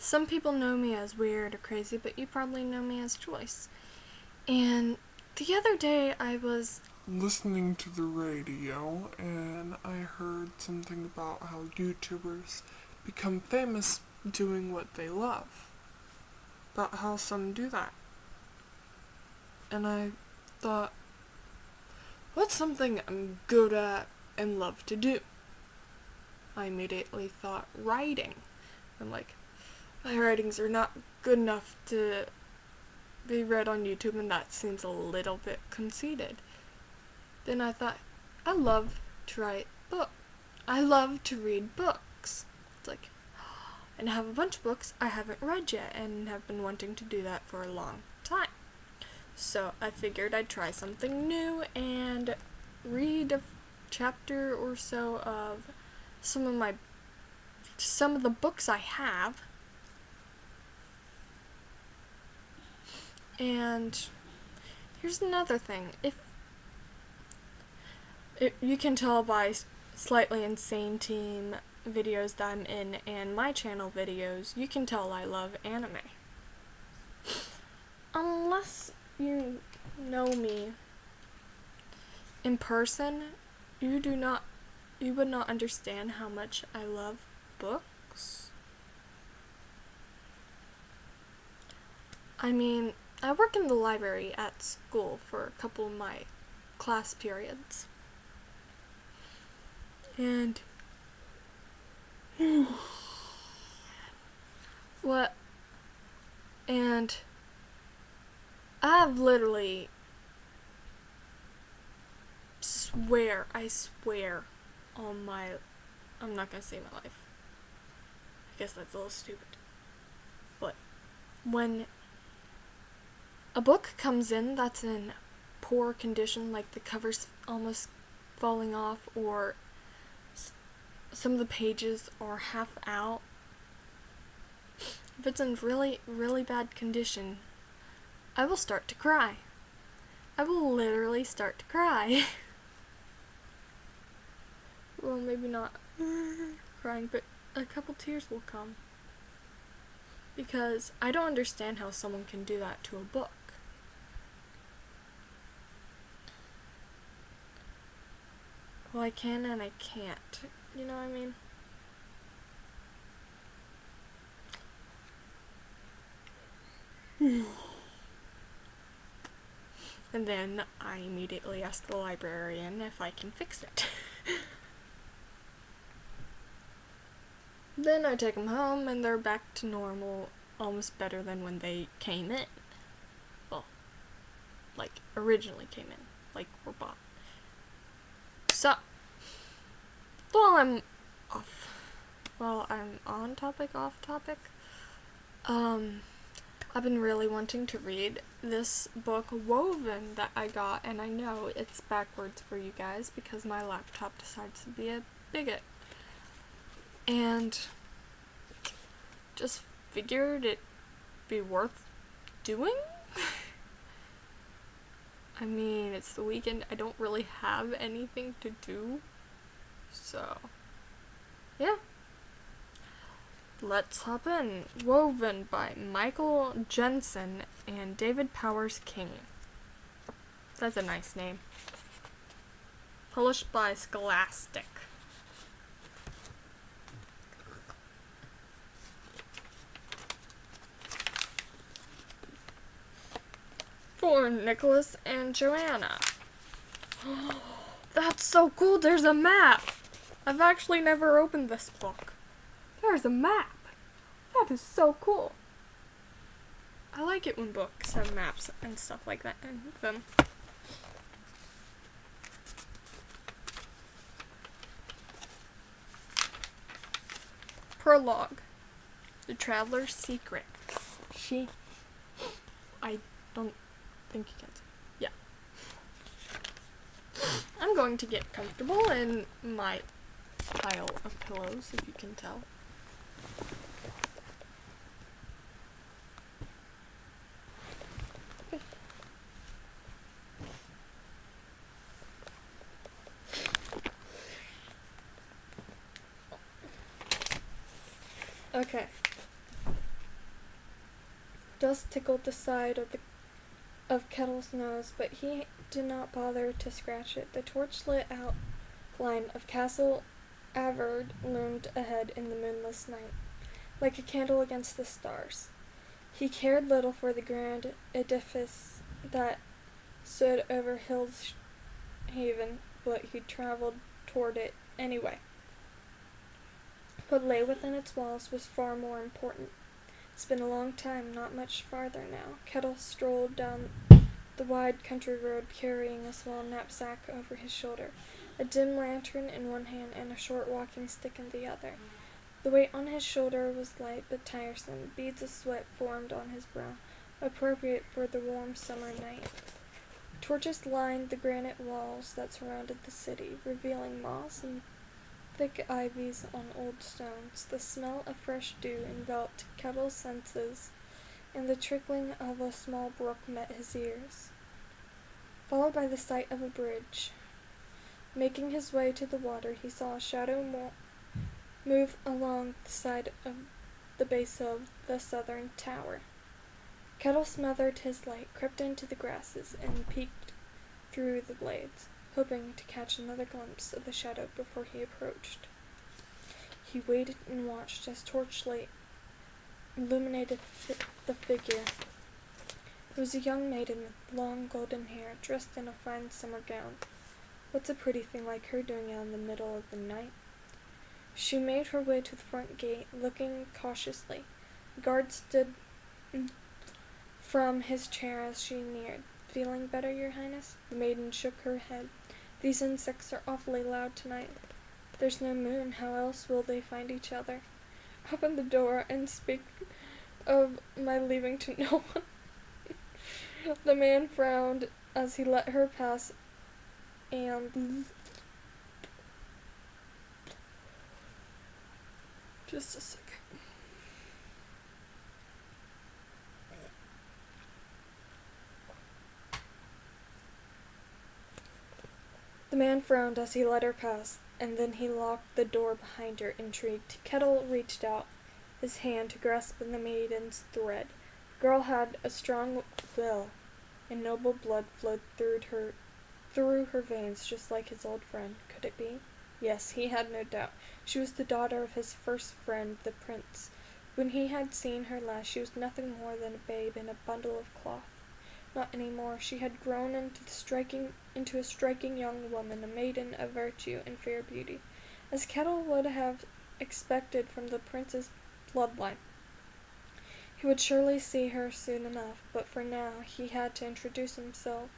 Some people know me as weird or crazy, but you probably know me as Joyce. And the other day I was listening to the radio and I heard something about how YouTubers become famous doing what they love. About how some do that. And I thought, what's something I'm good at and love to do? I immediately thought writing. I'm like, my writings are not good enough to be read on YouTube, and that seems a little bit conceited. Then I thought, I love to write books. I love to read books. It's like, and I have a bunch of books I haven't read yet and have been wanting to do that for a long time. So I figured I'd try something new and read a chapter or so of some of the books I have. And here's another thing. If you can tell by Slightly Insane Team videos that I'm in and my channel videos, you can tell I love anime. Unless you know me in person, you would not understand how much I love books. I mean, I work in the library at school for a couple of my class periods. And I've literally I swear on my, I'm not gonna say my life. I guess that's a little stupid. But when a book comes in that's in poor condition, like the cover's almost falling off, or some of the pages are half out, if it's in really, really bad condition, I will start to cry. I will literally start to cry. Well, maybe not crying, but a couple tears will come. Because I don't understand how someone can do that to a book. Well, I can and I can't. You know what I mean? And then I immediately ask the librarian if I can fix it. Then I take them home and they're back to normal, almost better than when they came in. Well, like originally came in, like were bought. So, while I'm on topic, off topic, I've been really wanting to read this book, Woven, that I got, and I know it's backwards for you guys because my laptop decides to be a bigot. And just figured it'd be worth doing. I mean, it's the weekend, I don't really have anything to do, so, yeah. Let's hop in. Woven by Michael Jensen and David Powers King. That's a nice name. Published by Scholastic. For Nicholas and Joanna. That's so cool, there's a map! I've actually never opened this book. There's a map! That is so cool. I like it when books have maps and stuff like that in them. Prologue. The Traveler's Secret. I don't think you can see. Yeah. I'm going to get comfortable in my pile of pillows, if you can tell. Okay. Dust tickled the side of Kettle's nose, but he did not bother to scratch it. The torch-lit outline of Castle Avard loomed ahead in the moonless night, like a candle against the stars. He cared little for the grand edifice that stood over Hill's Haven, but he traveled toward it anyway. What lay within its walls was far more important. It's been a long time, not much farther now. Kettle strolled down the wide country road carrying a small knapsack over his shoulder, a dim lantern in one hand and a short walking stick in the other. The weight on his shoulder was light but tiresome. Beads of sweat formed on his brow, appropriate for the warm summer night. Torches lined the granite walls that surrounded the city, revealing moss and thick ivies on old stones. The smell of fresh dew enveloped Kettle's senses, and the trickling of a small brook met his ears, followed by the sight of a bridge. Making his way to the water, he saw a shadow move along the side of the base of the southern tower. Kettle smothered his light, crept into the grasses, and peeked through the blades, hoping to catch another glimpse of the shadow before he approached. He waited and watched as torchlight illuminated the figure. It was a young maiden with long golden hair, dressed in a fine summer gown. What's a pretty thing like her doing out in the middle of the night? She made her way to the front gate, looking cautiously. The guard stood from his chair as she neared. Feeling better, your highness? The maiden shook her head. These insects are awfully loud tonight. There's no moon. How else will they find each other? Open the door and speak of my leaving to no one. The man frowned as he let her pass, and just a second. The man frowned as he let her pass, and then he locked the door behind her, intrigued. Kettle reached out his hand to grasp the maiden's thread. The girl had a strong will, and noble blood flowed through her veins, just like his old friend. Could it be? Yes, he had no doubt. She was the daughter of his first friend, the prince. When he had seen her last, she was nothing more than a babe in a bundle of cloth. Not any more. She had grown into a striking young woman, a maiden of virtue and fair beauty, as Kettle would have expected from the prince's bloodline. He would surely see her soon enough, but for now he had to introduce himself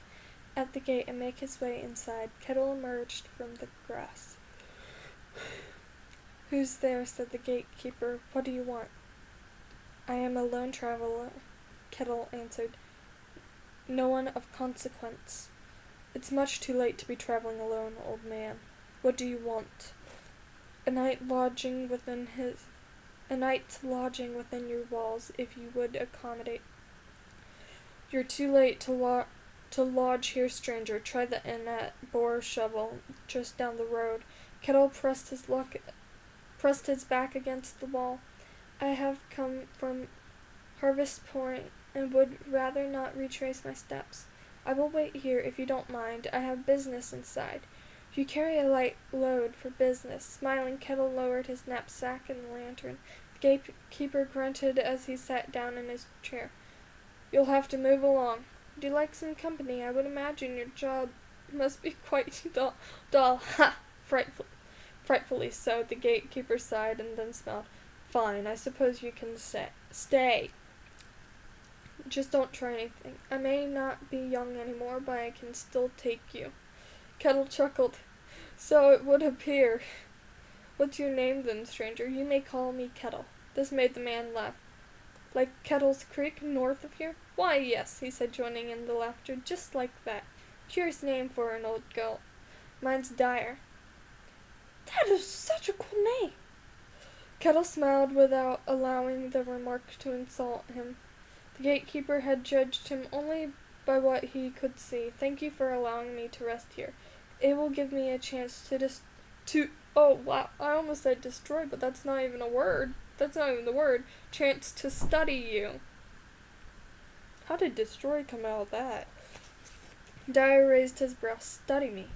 at the gate and make his way inside. Kettle emerged from the grass. "Who's there?" said the gatekeeper. "What do you want?" "I am a lone traveler," Kettle answered. "No one of consequence." "It's much too late to be traveling alone, old man. What do you want?" A night's lodging within your walls, if you would accommodate." "You're too late to lodge here, stranger. Try the inn at Boar Shovel, just down the road." Kettle pressed his back against the wall. "I have come from Harvest Point, and would rather not retrace my steps. I will wait here if you don't mind. I have business inside." "You carry a light load for business." Smiling, Kettle lowered his knapsack and the lantern. The gatekeeper grunted as he sat down in his chair. "You'll have to move along. Would you like some company? I would imagine your job must be quite dull. Ha! Frightfully so." The gatekeeper sighed and then smiled. "Fine, I suppose you can stay. Just don't try anything. I may not be young anymore, but I can still take you." Kettle chuckled. "So it would appear. What's your name then, stranger?" "You may call me Kettle." This made the man laugh. "Like Kettle's Creek, north of here?" "Why, yes," he said, joining in the laughter. "Just like that. Curious name for an old girl. Mine's Dyer." "That is such a cool name." Kettle smiled without allowing the remark to insult him. The gatekeeper had judged him only by what he could see. "Thank you for allowing me to rest here. It will give me a chance oh wow, I almost said destroy, but that's not even a word. That's not even the word. Chance to study you." How did destroy come out of that? Dyer raised his brow. Study me.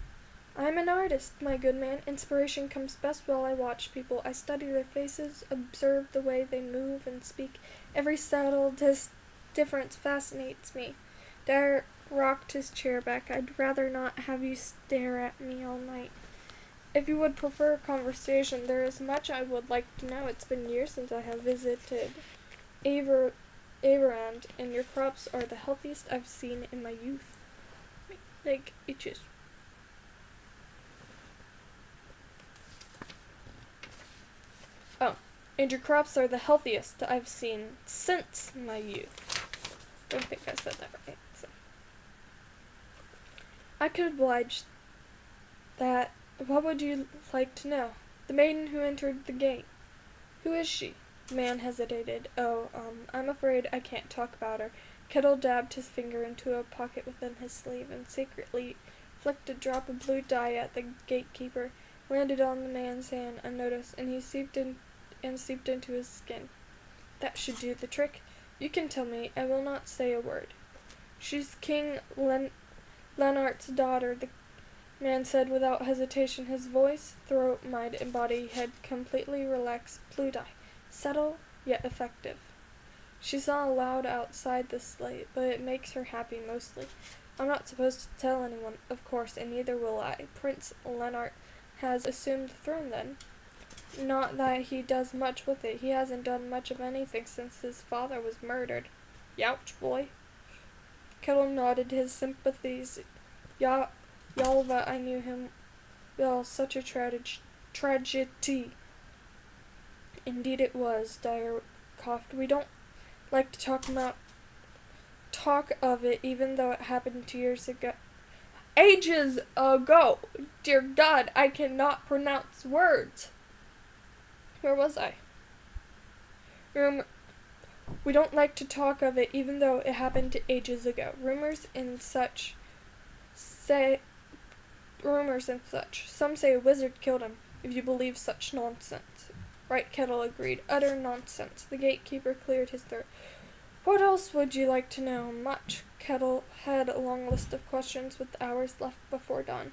I am an artist, my good man. Inspiration comes best while I watch people. I study their faces, observe the way they move and speak. Every subtle difference fascinates me. Dyer rocked his chair back. I'd rather not have you stare at me all night. If you would prefer conversation, there is much I would like to know. It's been years since I have visited Averand, and your crops are the healthiest I've seen in my youth. Like itches. Oh, and your crops are the healthiest I've seen since my youth. I don't think I said that right. So. I could oblige that. What would you like to know? The maiden who entered the gate. Who is she? The man hesitated. I'm afraid I can't talk about her. Kettle dabbed his finger into a pocket within his sleeve and secretly flicked a drop of blue dye at the gatekeeper, landed on the man's hand unnoticed, and he seeped into his skin. That should do the trick. You can tell me. I will not say a word. She's King Lenart's daughter, the man said without hesitation. His voice, throat, mind, and body had completely relaxed. Blue dye. Subtle, yet effective. She saw aloud outside the slate, but it makes her happy mostly. I'm not supposed to tell anyone, of course, and neither will I. Prince Lenart has assumed the throne, then. Not that he does much with it. He hasn't done much of anything since his father was murdered. Youch, boy. Kettle nodded his sympathies. Yalva, I knew him well. Such a tragedy. Indeed it was, Dyer coughed. We don't like to talk of it, even though it happened 2 years ago. Ages ago! Dear God, I cannot pronounce words. Where was I? We don't like to talk of it, even though it happened ages ago. Rumors and such. Some say a wizard killed him, if you believe such nonsense. Right, Kettle agreed. Utter nonsense. The gatekeeper cleared his throat. What else would you like to know? Much. Kettle had a long list of questions with hours left before dawn.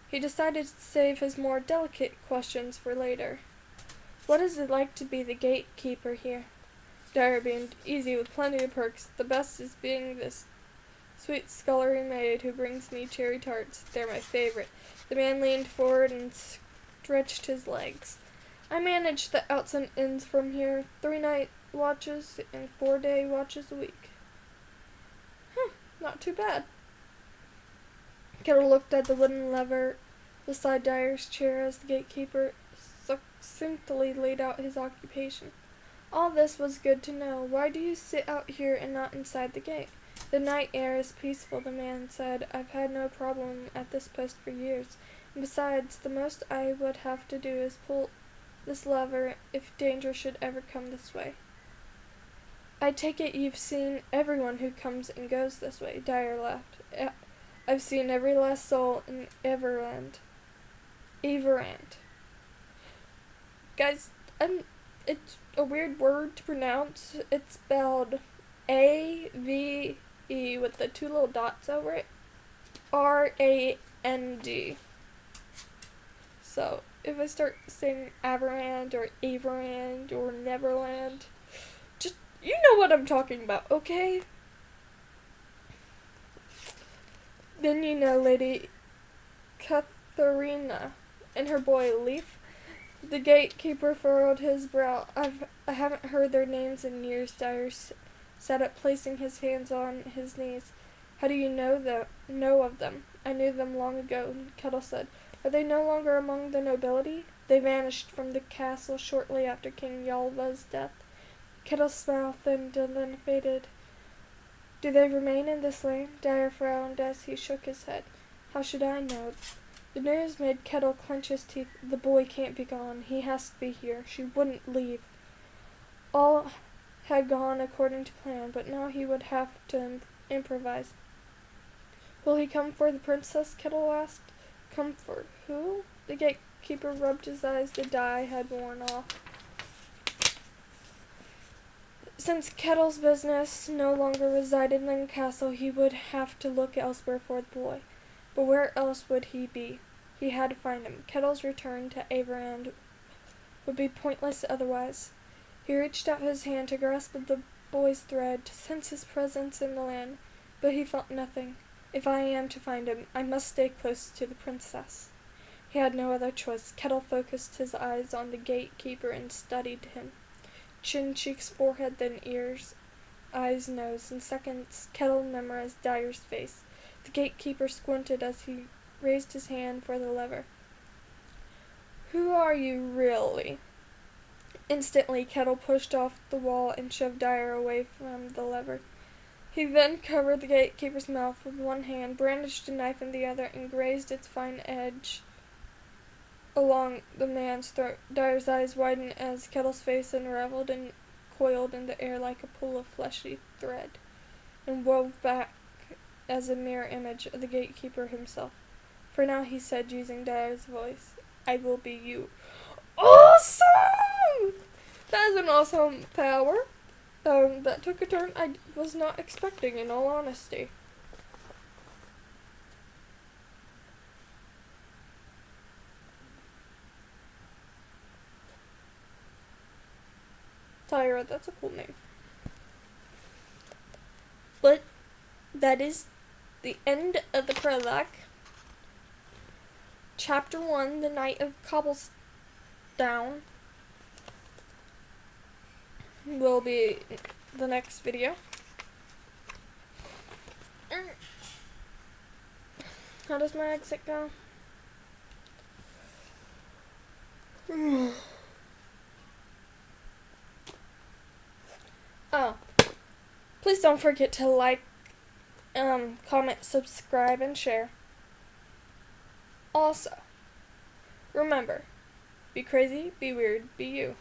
He decided to save his more delicate questions for later. What is it like to be the gatekeeper here? Dyer beamed. Easy, with plenty of perks. The best is being this sweet scullery maid who brings me cherry tarts. They're my favorite. The man leaned forward and stretched his legs. I manage the outs and ins from here, 3 night watches and 4 day watches a week. Not too bad. Kettle looked at the wooden lever beside Dyer's chair as the gatekeeper succinctly laid out his occupation. All this was good to know. Why do you sit out here and not inside the gate? The night air is peaceful, the man said. I've had no problem at this post for years. And besides, the most I would have to do is pull this lever if danger should ever come this way. I take it you've seen everyone who comes and goes this way. Dyer laughed. I've seen every last soul in Averand. Guys, it's a weird word to pronounce. It's spelled A-V-E with the 2 little dots over it. R-A-N-D. So, if I start saying Averand or Averand or Neverland, just, you know what I'm talking about, okay? Then you know Lady Katharina and her boy Leaf. The gatekeeper furrowed his brow. I haven't heard their names in years. Dyer sat up, placing his hands on his knees. How do you know of them? I knew them long ago, Kettle said. Are they no longer among the nobility? They vanished from the castle shortly after King Yalva's death. Kettle's smile thinned and then faded. Do they remain in this land? Dyer frowned as he shook his head. How should I know? The news made Kettle clench his teeth. The boy can't be gone. He has to be here. She wouldn't leave. All had gone according to plan, but now he would have to improvise. Will he come for the princess? Kettle asked. Come for who? The gatekeeper rubbed his eyes. The dye had worn off. Since Kettle's business no longer resided in the castle, he would have to look elsewhere for the boy. But where else would he be? He had to find him. Kettle's return to Averand would be pointless otherwise. He reached out his hand to grasp the boy's thread, to sense his presence in the land, but he felt nothing. If I am to find him, I must stay close to the princess. He had no other choice. Kettle focused his eyes on the gatekeeper and studied him. Chin, cheeks, forehead, then ears, eyes, nose. In seconds, Kettle memorized Dyer's face. The gatekeeper squinted as he raised his hand for the lever. Who are you, really? Instantly, Kettle pushed off the wall and shoved Dyer away from the lever. He then covered the gatekeeper's mouth with one hand, brandished a knife in the other, and grazed its fine edge along the man's throat. Dyer's eyes widened as Kettle's face unraveled and coiled in the air like a pool of fleshy thread, and wove back as a mirror image of the gatekeeper himself. For now, he said, using Dyer's voice, I will be you. Awesome! That is an awesome power. That took a turn I was not expecting, in all honesty. Tyra, that's a cool name. But that is the end of the prologue. Chapter 1, The Night of Cobblestone, will be the next video. How does my exit go? Oh, please don't forget to like, comment, subscribe, and share. Also, remember, be crazy, be weird, be you.